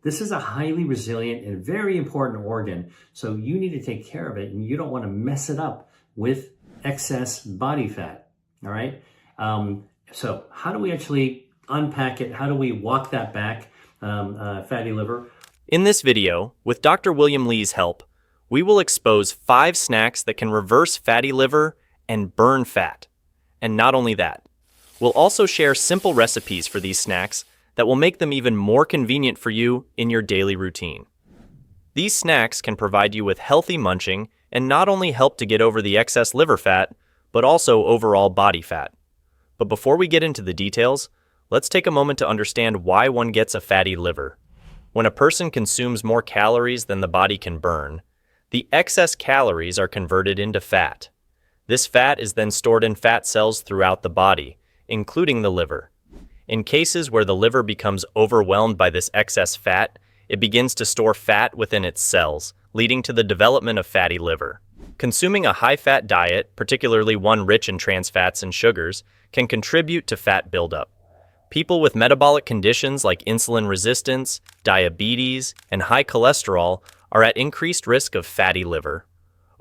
This is a highly resilient and very important organ, so you need to take care of it, and you don't want to mess it up with excess body fat, all right? So how do we actually unpack it? How do we walk that back, fatty liver? In this video, with Dr. William Lee's help, we will expose 5 snacks that can reverse fatty liver and burn fat. And not only that, we'll also share simple recipes for these snacks that will make them even more convenient for you in your daily routine. These snacks can provide you with healthy munching and not only help to get over the excess liver fat, but also overall body fat. But before we get into the details, let's take a moment to understand why one gets a fatty liver. When a person consumes more calories than the body can burn, the excess calories are converted into fat. This fat is then stored in fat cells throughout the body, including the liver. In cases where the liver becomes overwhelmed by this excess fat, it begins to store fat within its cells, leading to the development of fatty liver. Consuming a high-fat diet, particularly one rich in trans fats and sugars, can contribute to fat buildup. People with metabolic conditions like insulin resistance, diabetes, and high cholesterol are at increased risk of fatty liver.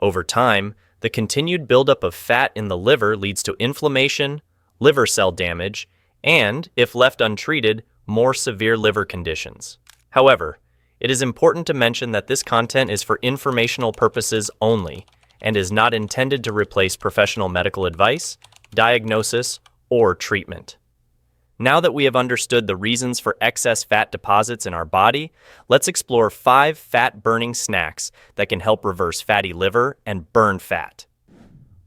Over time, the continued buildup of fat in the liver leads to inflammation, liver cell damage, and, if left untreated, more severe liver conditions. However, it is important to mention that this content is for informational purposes only and is not intended to replace professional medical advice, diagnosis, or treatment. Now that we have understood the reasons for excess fat deposits in our body, let's explore 5 fat-burning snacks that can help reverse fatty liver and burn fat.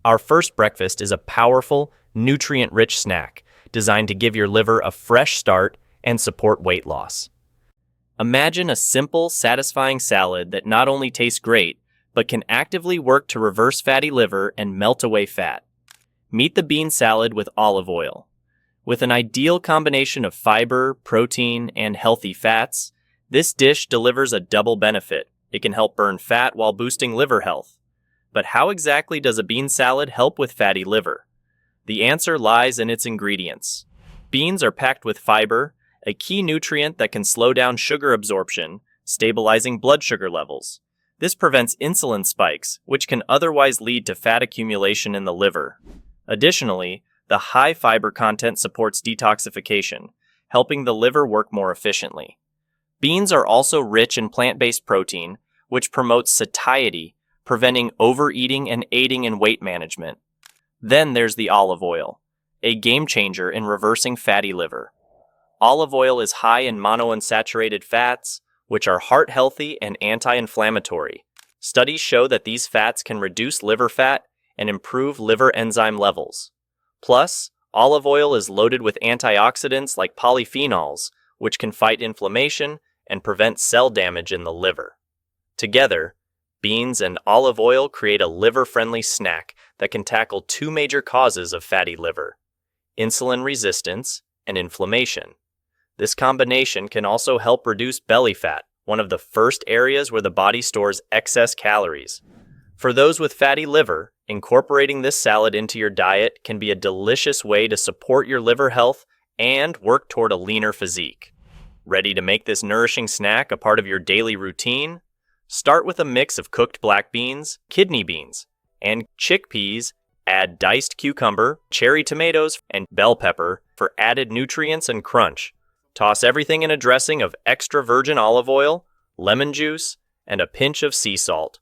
Our first breakfast is a powerful, nutrient-rich snack designed to give your liver a fresh start and support weight loss. Imagine a simple, satisfying salad that not only tastes great, but can actively work to reverse fatty liver and melt away fat. Meet the bean salad with olive oil. With an ideal combination of fiber, protein, and healthy fats, this dish delivers a double benefit. It can help burn fat while boosting liver health. But how exactly does a bean salad help with fatty liver? The answer lies in its ingredients. Beans are packed with fiber, a key nutrient that can slow down sugar absorption, stabilizing blood sugar levels. This prevents insulin spikes, which can otherwise lead to fat accumulation in the liver. Additionally, the high fiber content supports detoxification, helping the liver work more efficiently. Beans are also rich in plant-based protein, which promotes satiety, preventing overeating and aiding in weight management. Then there's the olive oil, a game changer in reversing fatty liver. Olive oil is high in monounsaturated fats, which are heart-healthy and anti-inflammatory. Studies show that these fats can reduce liver fat and improve liver enzyme levels. Plus, olive oil is loaded with antioxidants like polyphenols, which can fight inflammation and prevent cell damage in the liver. Together, beans and olive oil create a liver-friendly snack that can tackle 2 major causes of fatty liver: insulin resistance and inflammation. This combination can also help reduce belly fat, one of the first areas where the body stores excess calories. For those with fatty liver, incorporating this salad into your diet can be a delicious way to support your liver health and work toward a leaner physique. Ready to make this nourishing snack a part of your daily routine? Start with a mix of cooked black beans, kidney beans, and chickpeas. Add diced cucumber, cherry tomatoes, and bell pepper for added nutrients and crunch. Toss everything in a dressing of extra virgin olive oil, lemon juice, and a pinch of sea salt.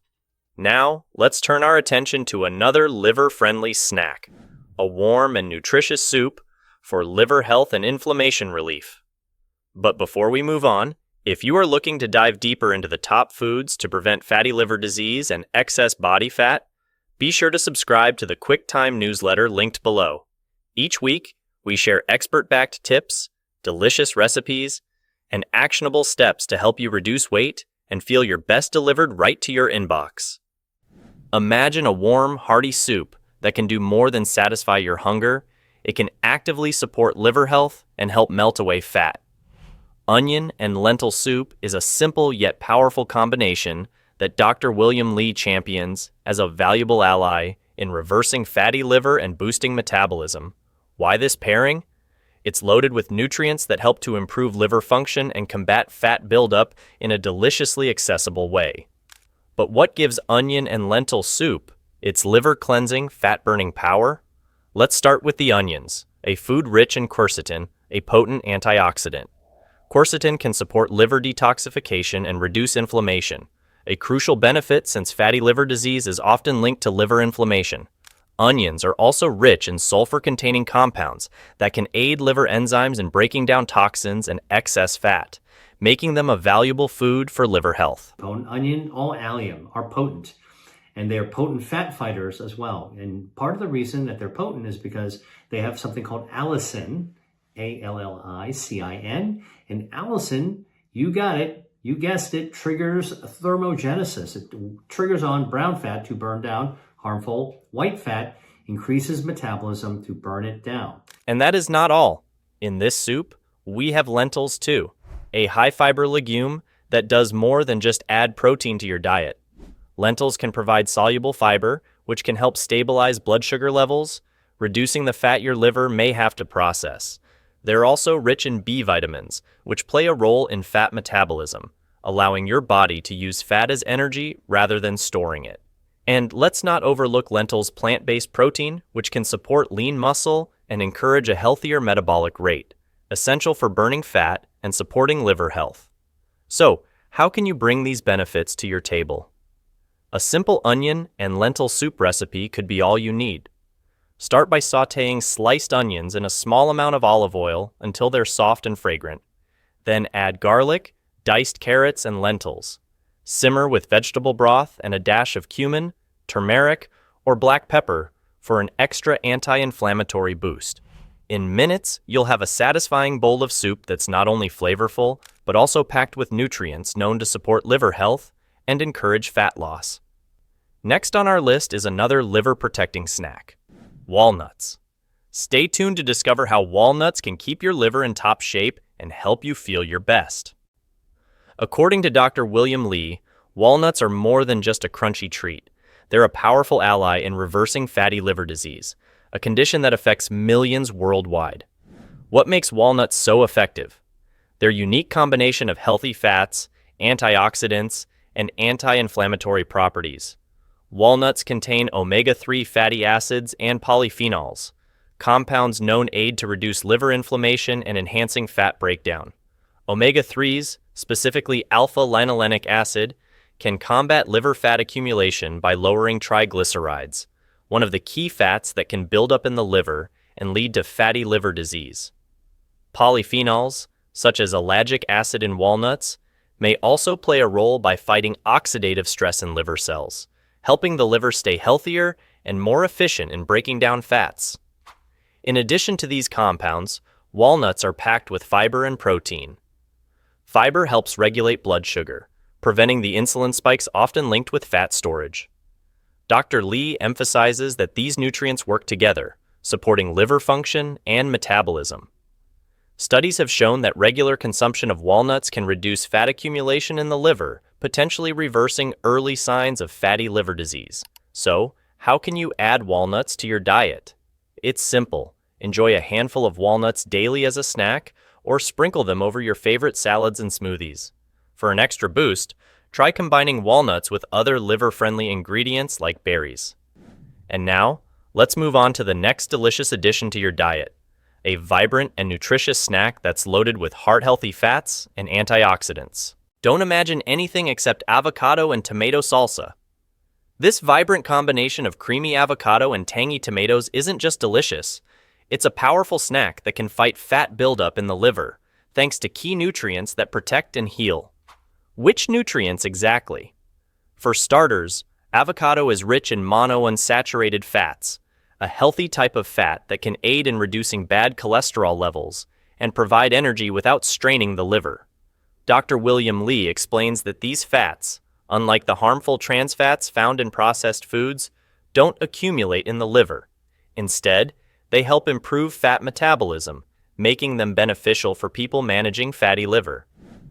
Now, let's turn our attention to another liver-friendly snack, a warm and nutritious soup for liver health and inflammation relief. But before we move on, if you are looking to dive deeper into the top foods to prevent fatty liver disease and excess body fat, be sure to subscribe to the QuickTime newsletter linked below. Each week, we share expert-backed tips, delicious recipes, and actionable steps to help you reduce weight and feel your best delivered right to your inbox. Imagine a warm, hearty soup that can do more than satisfy your hunger. It can actively support liver health and help melt away fat. Onion and lentil soup is a simple yet powerful combination that Dr. William Lee champions as a valuable ally in reversing fatty liver and boosting metabolism. Why this pairing? It's loaded with nutrients that help to improve liver function and combat fat buildup in a deliciously accessible way. But what gives onion and lentil soup its liver-cleansing, fat-burning power? Let's start with the onions, a food rich in quercetin, a potent antioxidant. Quercetin can support liver detoxification and reduce inflammation, a crucial benefit since fatty liver disease is often linked to liver inflammation. Onions are also rich in sulfur-containing compounds that can aid liver enzymes in breaking down toxins and excess fat, making them a valuable food for liver health. Onion, all allium, are potent, and they're potent fat fighters as well. And part of the reason that they're potent is because they have something called allicin, A-L-L-I-C-I-N, and allicin, you got it, you guessed it, triggers thermogenesis. It triggers on brown fat to burn down harmful white fat, increases metabolism to burn it down. And that is not all. In this soup, we have lentils too, a high-fiber legume that does more than just add protein to your diet. Lentils can provide soluble fiber, which can help stabilize blood sugar levels, reducing the fat your liver may have to process. They're also rich in B vitamins, which play a role in fat metabolism, allowing your body to use fat as energy rather than storing it. And let's not overlook lentils' plant-based protein, which can support lean muscle and encourage a healthier metabolic rate, essential for burning fat and supporting liver health. So, how can you bring these benefits to your table? A simple onion and lentil soup recipe could be all you need. Start by sautéing sliced onions in a small amount of olive oil until they're soft and fragrant. Then add garlic, diced carrots, and lentils. Simmer with vegetable broth and a dash of cumin, turmeric, or black pepper for an extra anti-inflammatory boost. In minutes, you'll have a satisfying bowl of soup that's not only flavorful, but also packed with nutrients known to support liver health and encourage fat loss. Next on our list is another liver-protecting snack, walnuts. Stay tuned to discover how walnuts can keep your liver in top shape and help you feel your best. According to Dr. William Lee, walnuts are more than just a crunchy treat. They're a powerful ally in reversing fatty liver disease, a condition that affects millions worldwide. What makes walnuts so effective? Their unique combination of healthy fats, antioxidants, and anti-inflammatory properties. Walnuts contain omega-3 fatty acids and polyphenols, compounds known aid to reduce liver inflammation and enhancing fat breakdown. Omega-3s, specifically alpha-linolenic acid, can combat liver fat accumulation by lowering triglycerides, one of the key fats that can build up in the liver and lead to fatty liver disease. Polyphenols, such as ellagic acid in walnuts, may also play a role by fighting oxidative stress in liver cells, helping the liver stay healthier and more efficient in breaking down fats. In addition to these compounds, walnuts are packed with fiber and protein. Fiber helps regulate blood sugar, preventing the insulin spikes often linked with fat storage. Dr. Lee emphasizes that these nutrients work together, supporting liver function and metabolism. Studies have shown that regular consumption of walnuts can reduce fat accumulation in the liver, potentially reversing early signs of fatty liver disease. So, how can you add walnuts to your diet? It's simple. Enjoy a handful of walnuts daily as a snack, or sprinkle them over your favorite salads and smoothies. For an extra boost, try combining walnuts with other liver-friendly ingredients like berries. And now, let's move on to the next delicious addition to your diet, a vibrant and nutritious snack that's loaded with heart-healthy fats and antioxidants. Don't imagine anything except avocado and tomato salsa. This vibrant combination of creamy avocado and tangy tomatoes isn't just delicious. It's a powerful snack that can fight fat buildup in the liver, thanks to key nutrients that protect and heal. Which nutrients exactly? For starters, avocado is rich in monounsaturated fats, a healthy type of fat that can aid in reducing bad cholesterol levels and provide energy without straining the liver. Dr. William Lee explains that these fats, unlike the harmful trans fats found in processed foods, don't accumulate in the liver. Instead, they help improve fat metabolism, making them beneficial for people managing fatty liver.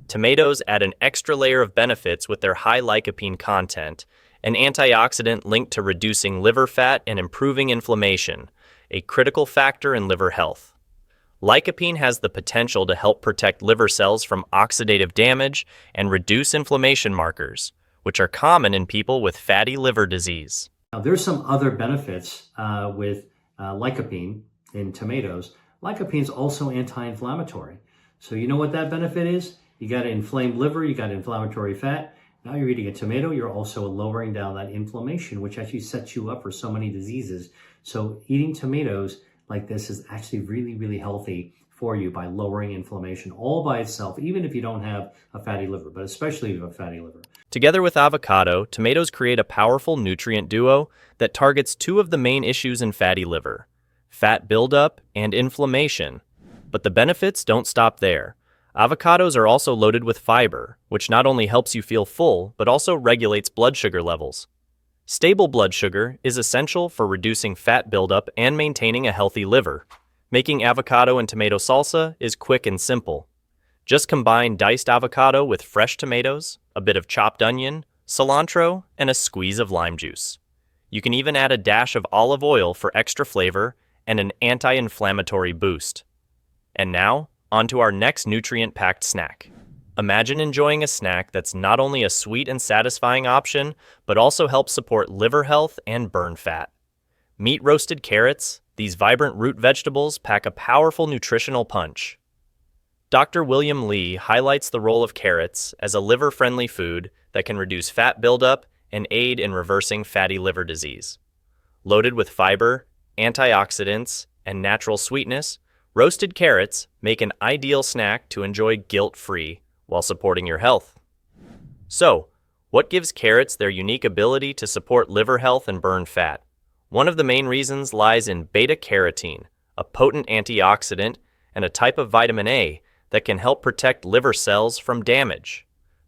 Tomatoes add an extra layer of benefits with their high lycopene content, an antioxidant linked to reducing liver fat and improving inflammation, a critical factor in liver health. Lycopene has the potential to help protect liver cells from oxidative damage and reduce inflammation markers, which are common in people with fatty liver disease. Now, there's some other benefits with lycopene in tomatoes. Lycopene is also anti-inflammatory. So you know what that benefit is? You got an inflamed liver, you got inflammatory fat. Now you're eating a tomato, you're also lowering down that inflammation, which actually sets you up for so many diseases. So eating tomatoes like this is actually really, really healthy for you by lowering inflammation all by itself, even if you don't have a fatty liver, but especially if you have a fatty liver. Together with avocado, tomatoes create a powerful nutrient duo that targets two of the main issues in fatty liver: fat buildup and inflammation. But the benefits don't stop there. Avocados are also loaded with fiber, which not only helps you feel full, but also regulates blood sugar levels. Stable blood sugar is essential for reducing fat buildup and maintaining a healthy liver. Making avocado and tomato salsa is quick and simple. Just combine diced avocado with fresh tomatoes, a bit of chopped onion, cilantro, and a squeeze of lime juice. You can even add a dash of olive oil for extra flavor and an anti-inflammatory boost. And now, on to our next nutrient-packed snack. Imagine enjoying a snack that's not only a sweet and satisfying option, but also helps support liver health and burn fat. Meet roasted carrots. These vibrant root vegetables pack a powerful nutritional punch. Dr. William Li highlights the role of carrots as a liver-friendly food that can reduce fat buildup and aid in reversing fatty liver disease. Loaded with fiber, antioxidants, and natural sweetness, roasted carrots make an ideal snack to enjoy guilt-free while supporting your health. So, what gives carrots their unique ability to support liver health and burn fat? One of the main reasons lies in beta-carotene, a potent antioxidant and a type of vitamin A that can help protect liver cells from damage.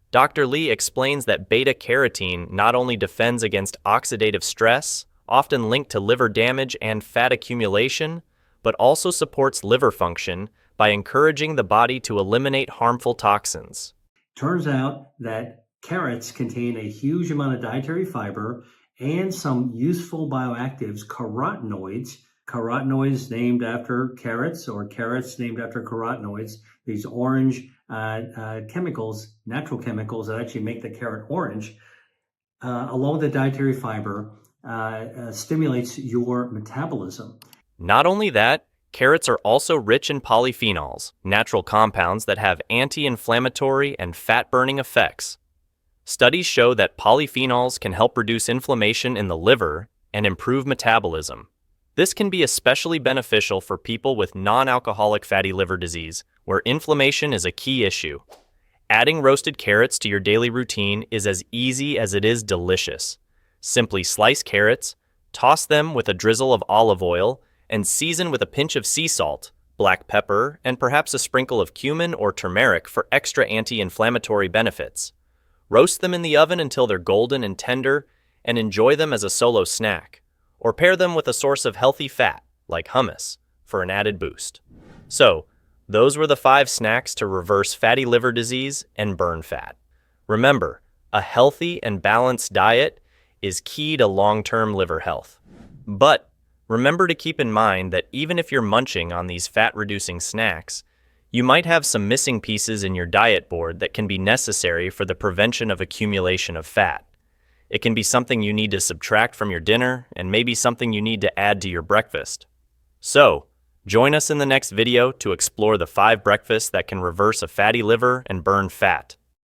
Dr. Li explains that beta-carotene not only defends against oxidative stress, often linked to liver damage and fat accumulation, but also supports liver function by encouraging the body to eliminate harmful toxins. Turns out that carrots contain a huge amount of dietary fiber and some useful bioactives, carotenoids named after carrots, or carrots named after carotenoids, these orange chemicals, natural chemicals that actually make the carrot orange, along with the dietary fiber, stimulates your metabolism. Not only that, carrots are also rich in polyphenols, natural compounds that have anti-inflammatory and fat-burning effects. Studies show that polyphenols can help reduce inflammation in the liver and improve metabolism. This can be especially beneficial for people with non-alcoholic fatty liver disease, where inflammation is a key issue. Adding roasted carrots to your daily routine is as easy as it is delicious. Simply slice carrots, toss them with a drizzle of olive oil, and season with a pinch of sea salt, black pepper, and perhaps a sprinkle of cumin or turmeric for extra anti-inflammatory benefits. Roast them in the oven until they're golden and tender, and enjoy them as a solo snack. Or pair them with a source of healthy fat, like hummus, for an added boost. So, those were the 5 snacks to reverse fatty liver disease and burn fat. Remember, a healthy and balanced diet is key to long-term liver health. But remember to keep in mind that even if you're munching on these fat-reducing snacks, you might have some missing pieces in your diet board that can be necessary for the prevention of accumulation of fat. It can be something you need to subtract from your dinner, and maybe something you need to add to your breakfast. So, join us in the next video to explore the 5 breakfasts that can reverse a fatty liver and burn fat.